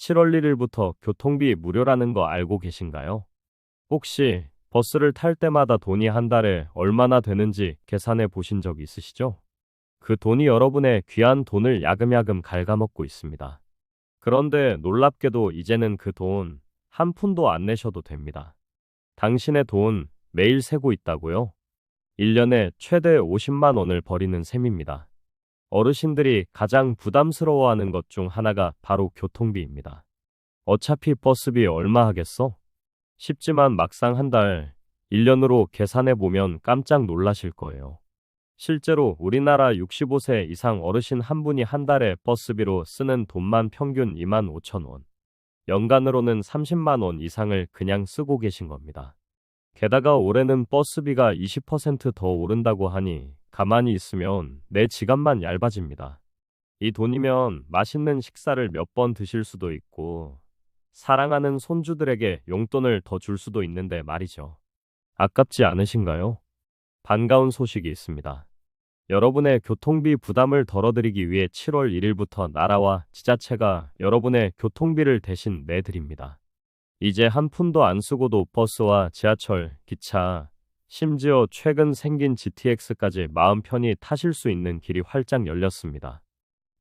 7월 1일부터 교통비 무료라는 거 알고 계신가요? 혹시 버스를 탈 때마다 돈이 한 달에 얼마나 되는지 계산해 보신 적 있으시죠? 그 돈이 여러분의 귀한 돈을 야금야금 갉아먹고 있습니다. 그런데 놀랍게도 이제는 그 돈 한 푼도 안 내셔도 됩니다. 당신의 돈 매일 세고 있다고요? 1년에 최대 50만 원을 버리는 셈입니다. 어르신들이 가장 부담스러워하는 것 중 하나가 바로 교통비입니다. 어차피 버스비 얼마 하겠어? 쉽지만 막상 한 달, 1년으로 계산해 보면 깜짝 놀라실 거예요. 실제로 우리나라 65세 이상 어르신 한 분이 한 달에 버스비로 쓰는 돈만 평균 2만 5천 원. 연간으로는 30만 원 이상을 그냥 쓰고 계신 겁니다. 게다가 올해는 버스비가 20%더 오른다고 하니 가만히 있으면 내 지갑만 얇아집니다. 이 돈이면 맛있는 식사를 몇 번 드실 수도 있고 사랑하는 손주들에게 용돈을 더 줄 수도 있는데 말이죠. 아깝지 않으신가요? 반가운 소식이 있습니다. 여러분의 교통비 부담을 덜어드리기 위해 7월 1일부터 나라와 지자체가 여러분의 교통비를 대신 내드립니다. 이제 한 푼도 안 쓰고도 버스와 지하철, 기차, 심지어 최근 생긴 GTX까지 마음 편히 타실 수 있는 길이 활짝 열렸습니다.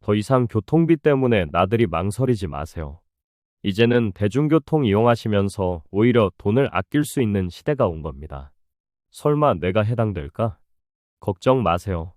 더 이상 교통비 때문에 나들이 망설이지 마세요. 이제는 대중교통 이용하시면서 오히려 돈을 아낄 수 있는 시대가 온 겁니다. 설마 내가 해당될까? 걱정 마세요.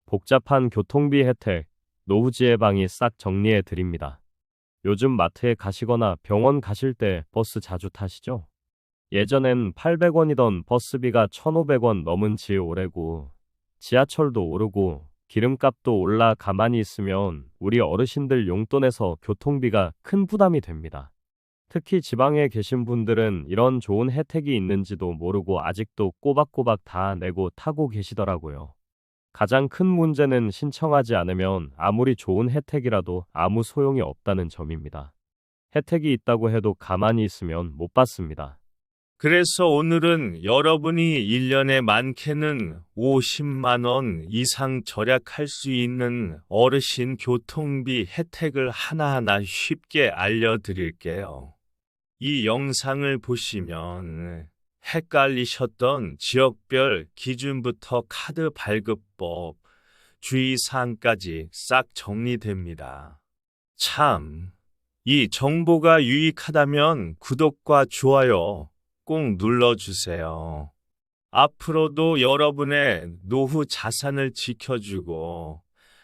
복잡한 교통비 혜택, 노후지혜방이 싹 정리해 드립니다. 요즘 마트에 가시거나 병원 가실 때 버스 자주 타시죠? 예전엔 800원이던 버스비가 1,500원 넘은 지 오래고, 지하철도 오르고, 기름값도 올라 가만히 있으면 우리 어르신들 용돈에서 교통비가 큰 부담이 됩니다. 특히 지방에 계신 분들은 이런 좋은 혜택이 있는지도 모르고 아직도 꼬박꼬박 다 내고 타고 계시더라고요. 가장 큰 문제는 신청하지 않으면 아무리 좋은 혜택이라도 아무 소용이 없다는 점입니다. 혜택이 있다고 해도 가만히 있으면 못 받습니다. 그래서 오늘은 여러분이 1년에 많게는 50만 원 이상 절약할 수 있는 어르신 교통비 혜택을 하나하나 쉽게 알려드릴게요. 이 영상을 보시면 헷갈리셨던 지역별 기준부터 카드 발급법, 주의사항까지 싹 정리됩니다. 참, 이 정보가 유익하다면 구독과 좋아요 꼭 눌러주세요. 앞으로도 여러분의 노후 자산을 지켜주고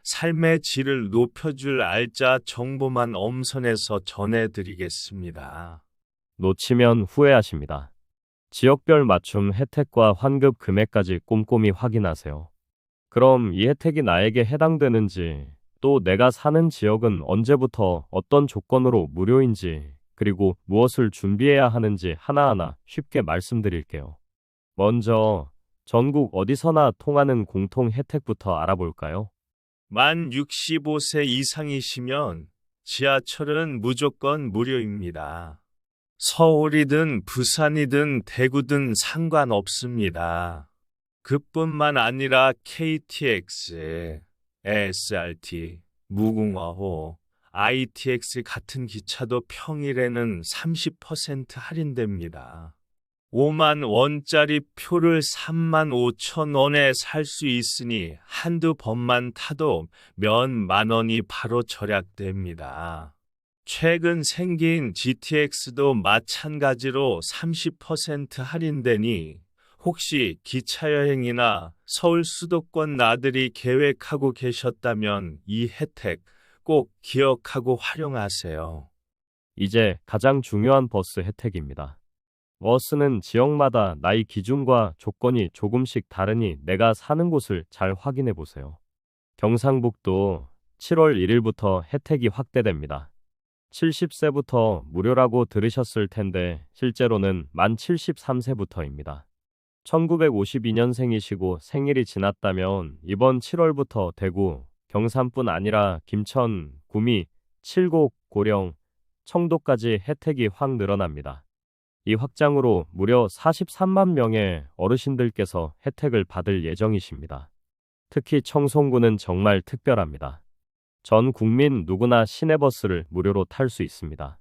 삶의 질을 높여줄 알짜 정보만 엄선해서 전해드리겠습니다. 놓치면 후회하십니다. 지역별 맞춤 혜택과 환급 금액까지 꼼꼼히 확인하세요. 그럼 이 혜택이 나에게 해당되는지, 또 내가 사는 지역은 언제부터 어떤 조건으로 무료인지, 그리고 무엇을 준비해야 하는지 하나하나 쉽게 말씀드릴게요. 먼저 전국 어디서나 통하는 공통 혜택부터 알아볼까요? 만 65세 이상이시면 지하철은 무조건 무료입니다. 서울이든 부산이든 대구든 상관없습니다. 그뿐만 아니라 KTX, SRT, 무궁화호, ITX 같은 기차도 평일에는 30% 할인됩니다. 5만 원짜리 표를 3만 5천 원에 살 수 있으니 한두 번만 타도 몇만 원이 바로 절약됩니다. 최근 생긴 GTX도 마찬가지로 30% 할인되니 혹시 기차 여행이나 서울 수도권 나들이 계획하고 계셨다면 이 혜택 꼭 기억하고 활용하세요. 이제 가장 중요한 버스 혜택입니다. 버스는 지역마다 나이 기준과 조건이 조금씩 다르니 내가 사는 곳을 잘 확인해 보세요. 경상북도 7월 1일부터 혜택이 확대됩니다. 70세부터 무료라고 들으셨을 텐데 실제로는 만 73세부터입니다. 1952년생이시고 생일이 지났다면 이번 7월부터 대구, 경산뿐 아니라 김천, 구미, 칠곡, 고령, 청도까지 혜택이 확 늘어납니다. 이 확장으로 무려 43만 명의 어르신들께서 혜택을 받을 예정이십니다. 특히 청송군은 정말 특별합니다. 전 국민 누구나 시내버스를 무료로 탈 수 있습니다.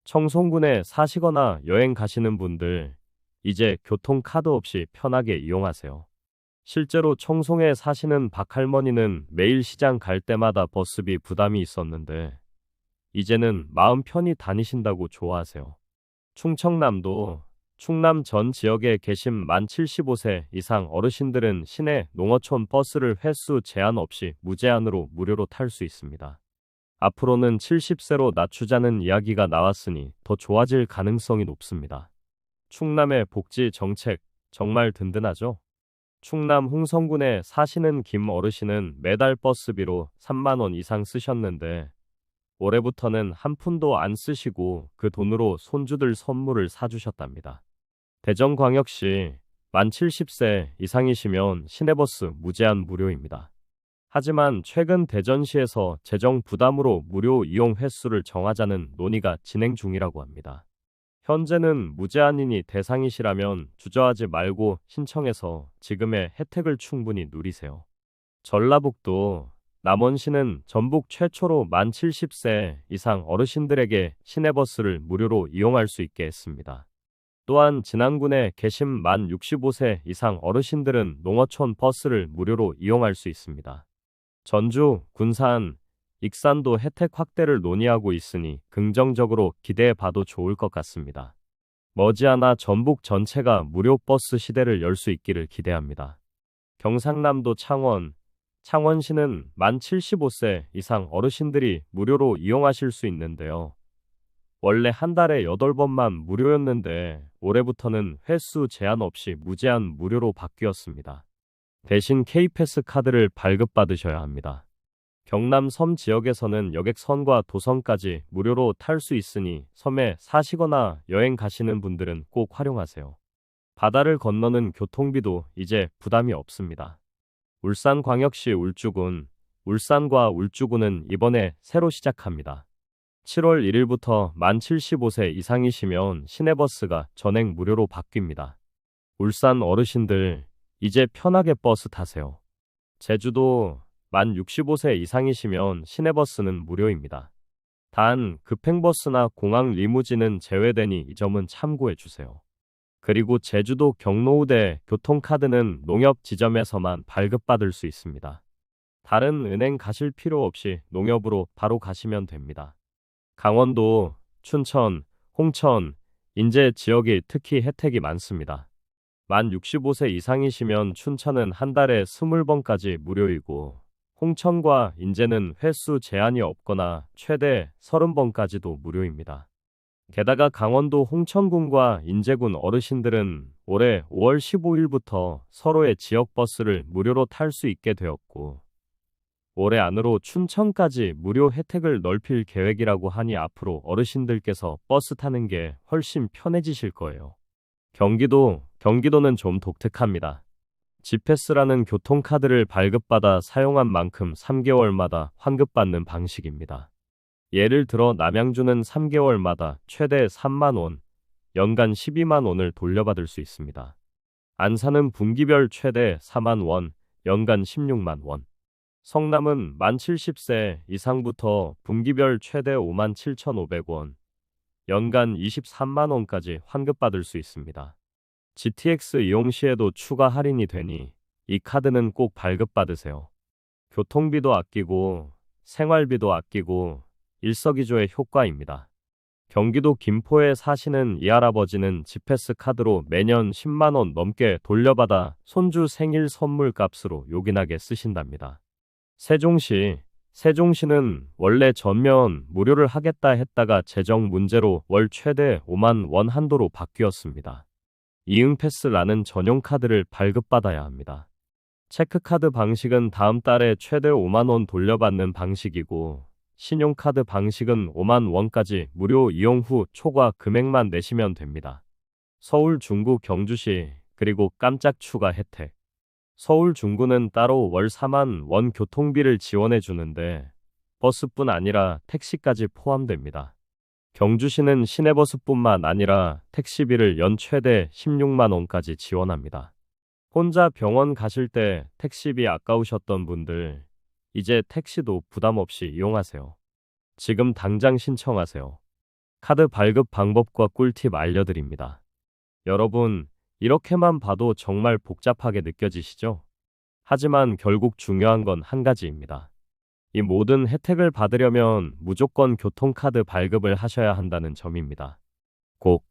청송군에 사시거나 여행 가시는 분들, 이제 교통카드 없이 편하게 이용하세요. 실제로 청송에 사시는 박할머니는 매일 시장 갈 때마다 버스비 부담이 있었는데, 이제는 마음 편히 다니신다고 좋아하세요. 충청남도 충남 전 지역에 계신 만 75세 이상 어르신들은 시내 농어촌 버스를 횟수 제한 없이 무제한으로 무료로 탈 수 있습니다. 앞으로는 70세로 낮추자는 이야기가 나왔으니 더 좋아질 가능성이 높습니다. 충남의 복지 정책 정말 든든하죠? 충남 홍성군에 사시는 김 어르신은 매달 버스비로 3만 원 이상 쓰셨는데 올해부터는 한 푼도 안 쓰시고 그 돈으로 손주들 선물을 사주셨답니다. 대전광역시 만 70세 이상이시면 시내버스 무제한 무료입니다. 하지만 최근 대전시에서 재정 부담으로 무료 이용 횟수를 정하자는 논의가 진행 중이라고 합니다. 현재는 무제한이니 대상이시라면 주저하지 말고 신청해서 지금의 혜택을 충분히 누리세요. 전라북도 남원시는 전북 최초로 만 70세 이상 어르신들에게 시내버스를 무료로 이용할 수 있게 했습니다. 또한 진안군에 계신 만 65세 이상 어르신들은 농어촌 버스를 무료로 이용할 수 있습니다. 전주, 군산, 익산도 혜택 확대를 논의하고 있으니 긍정적으로 기대해 봐도 좋을 것 같습니다. 머지않아 전북 전체가 무료 버스 시대를 열 수 있기를 기대합니다. 경상남도 창원시는 만 75세 이상 어르신들이 무료로 이용하실 수 있는데요. 원래 한 달에 8번만 무료였는데 올해부터는 횟수 제한 없이 무제한 무료로 바뀌었습니다. 대신 K패스 카드를 발급받으셔야 합니다. 경남 섬 지역에서는 여객선과 도선까지 무료로 탈 수 있으니 섬에 사시거나 여행 가시는 분들은 꼭 활용하세요. 바다를 건너는 교통비도 이제 부담이 없습니다. 울산광역시 울산과 울주군은 이번에 새로 시작합니다. 7월 1일부터 만 75세 이상이시면 시내버스가 전액 무료로 바뀝니다. 울산 어르신들, 이제 편하게 버스 타세요. 제주도 만 65세 이상이시면 시내버스는 무료입니다. 단, 급행버스나 공항 리무진은 제외되니 이 점은 참고해 주세요. 그리고 제주도 경로우대 교통카드는 농협 지점에서만 발급받을 수 있습니다. 다른 은행 가실 필요 없이 농협으로 바로 가시면 됩니다. 강원도, 춘천, 홍천, 인제 지역이 특히 혜택이 많습니다. 만 65세 이상이시면 춘천은 한 달에 20번까지 무료이고 홍천과 인제는 횟수 제한이 없거나 최대 30번까지도 무료입니다. 게다가 강원도 홍천군과 인제군 어르신들은 올해 5월 15일부터 서로의 지역버스를 무료로 탈 수 있게 되었고 올해 안으로 춘천까지 무료 혜택을 넓힐 계획이라고 하니 앞으로 어르신들께서 버스 타는 게 훨씬 편해지실 거예요. 경기도는 좀 독특합니다. G패스라는 교통카드를 발급받아 사용한 만큼 3개월마다 환급받는 방식입니다. 예를 들어 남양주는 3개월마다 최대 3만 원, 연간 12만 원을 돌려받을 수 있습니다. 안산은 분기별 최대 4만 원, 연간 16만 원. 성남은 만 70세 이상부터 분기별 최대 5만 7,500원, 연간 23만 원까지 환급받을 수 있습니다. GTX 이용 시에도 추가 할인이 되니 이 카드는 꼭 발급받으세요. 교통비도 아끼고 생활비도 아끼고 일석이조의 효과입니다. 경기도 김포에 사시는 이 할아버지는 G패스 카드로 매년 10만 원 넘게 돌려받아 손주 생일 선물 값으로 요긴하게 쓰신답니다. 세종시는 원래 전면 무료를 하겠다 했다가 재정 문제로 월 최대 5만 원 한도로 바뀌었습니다. 이응패스라는 전용 카드를 발급받아야 합니다. 체크카드 방식은 다음 달에 최대 5만 원 돌려받는 방식이고 신용카드 방식은 5만 원까지 무료 이용 후 초과 금액만 내시면 됩니다. 서울 중구 경주시 그리고 깜짝 추가 혜택. 서울 중구는 따로 월 4만 원 교통비를 지원해 주는데 버스뿐 아니라 택시까지 포함됩니다. 경주시는 시내버스뿐만 아니라 택시비를 연 최대 16만 원까지 지원합니다. 혼자 병원 가실 때 택시비 아까우셨던 분들, 이제 택시도 부담 없이 이용하세요. 지금 당장 신청하세요. 카드 발급 방법과 꿀팁 알려드립니다. 여러분, 이렇게만 봐도 정말 복잡하게 느껴지시죠? 하지만 결국 중요한 건 한 가지입니다. 이 모든 혜택을 받으려면 무조건 교통카드 발급을 하셔야 한다는 점입니다. 꼭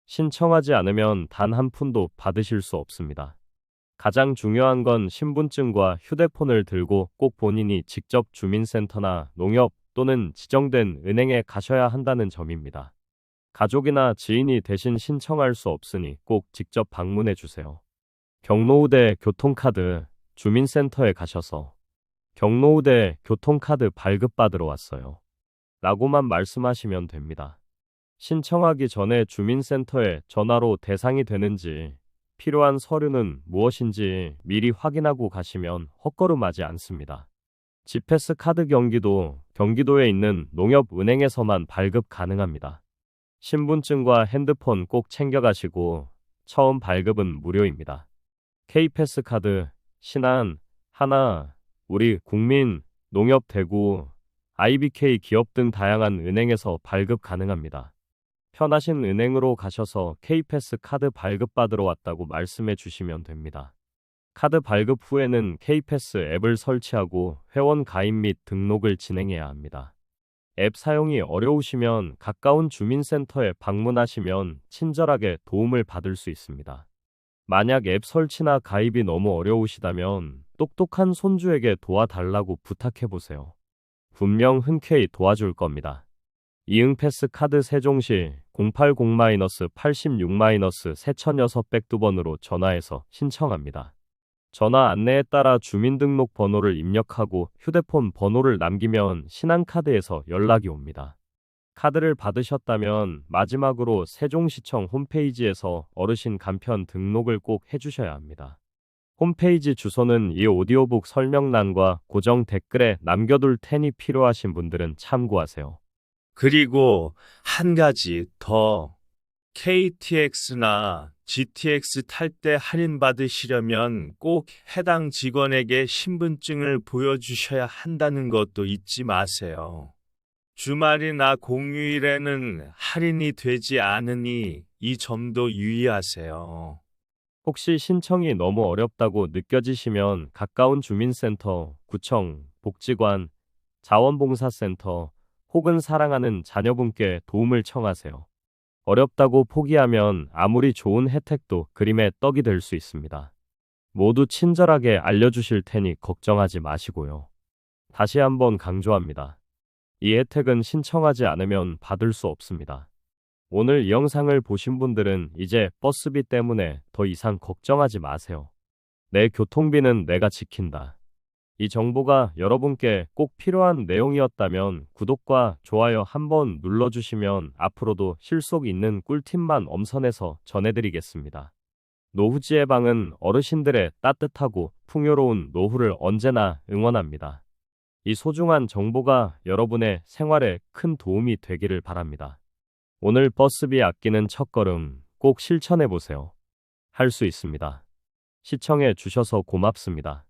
신청하지 않으면 단 한 푼도 받으실 수 없습니다. 가장 중요한 건 신분증과 휴대폰을 들고 꼭 본인이 직접 주민센터나 농협 또는 지정된 은행에 가셔야 한다는 점입니다. 가족이나 지인이 대신 신청할 수 없으니 꼭 직접 방문해 주세요. 경로우대 교통카드 주민센터에 가셔서 경로우대 교통카드 발급받으러 왔어요. 라고만 말씀하시면 됩니다. 신청하기 전에 주민센터에 전화로 대상이 되는지 필요한 서류는 무엇인지 미리 확인하고 가시면 헛걸음하지 않습니다. 지패스 카드 경기도에 있는 농협은행에서만 발급 가능합니다. 신분증과 핸드폰 꼭 챙겨가시고 처음 발급은 무료입니다. K패스 카드, 신한, 하나, 우리 국민, 농협 대구, IBK 기업 등 다양한 은행에서 발급 가능합니다. 편하신 은행으로 가셔서 K패스 카드 발급받으러 왔다고 말씀해 주시면 됩니다. 카드 발급 후에는 K패스 앱을 설치하고 회원 가입 및 등록을 진행해야 합니다. 앱 사용이 어려우시면 가까운 주민센터에 방문하시면 친절하게 도움을 받을 수 있습니다. 만약 앱 설치나 가입이 너무 어려우시다면 똑똑한 손주에게 도와달라고 부탁해보세요. 분명 흔쾌히 도와줄 겁니다. 이응패스 카드 세종시 080-86-36-3600번으로 전화해서 신청합니다. 전화 안내에 따라 주민등록번호를 입력하고 휴대폰 번호를 남기면 신한카드에서 연락이 옵니다. 카드를 받으셨다면 마지막으로 세종시청 홈페이지에서 어르신 간편 등록을 꼭 해주셔야 합니다. 홈페이지 주소는 이 오디오북 설명란과 고정 댓글에 남겨둘 테니 필요하신 분들은 참고하세요. 그리고 한 가지 더. KTX나 GTX 탈 때 할인받으시려면 꼭 해당 직원에게 신분증을 보여주셔야 한다는 것도 잊지 마세요. 주말이나 공휴일에는 할인이 되지 않으니 이 점도 유의하세요. 혹시 신청이 너무 어렵다고 느껴지시면 가까운 주민센터, 구청, 복지관, 자원봉사센터 혹은 사랑하는 자녀분께 도움을 청하세요. 어렵다고 포기하면 아무리 좋은 혜택도 그림의 떡이 될 수 있습니다. 모두 친절하게 알려주실 테니 걱정하지 마시고요. 다시 한번 강조합니다. 이 혜택은 신청하지 않으면 받을 수 없습니다. 오늘 이 영상을 보신 분들은 이제 버스비 때문에 더 이상 걱정하지 마세요. 내 교통비는 내가 지킨다. 이 정보가 여러분께 꼭 필요한 내용이었다면 구독과 좋아요 한번 눌러주시면 앞으로도 실속 있는 꿀팁만 엄선해서 전해드리겠습니다. 노후지의 방은 어르신들의 따뜻하고 풍요로운 노후를 언제나 응원합니다. 이 소중한 정보가 여러분의 생활에 큰 도움이 되기를 바랍니다. 오늘 버스비 아끼는 첫걸음 꼭 실천해보세요. 할 수 있습니다. 시청해 주셔서 고맙습니다.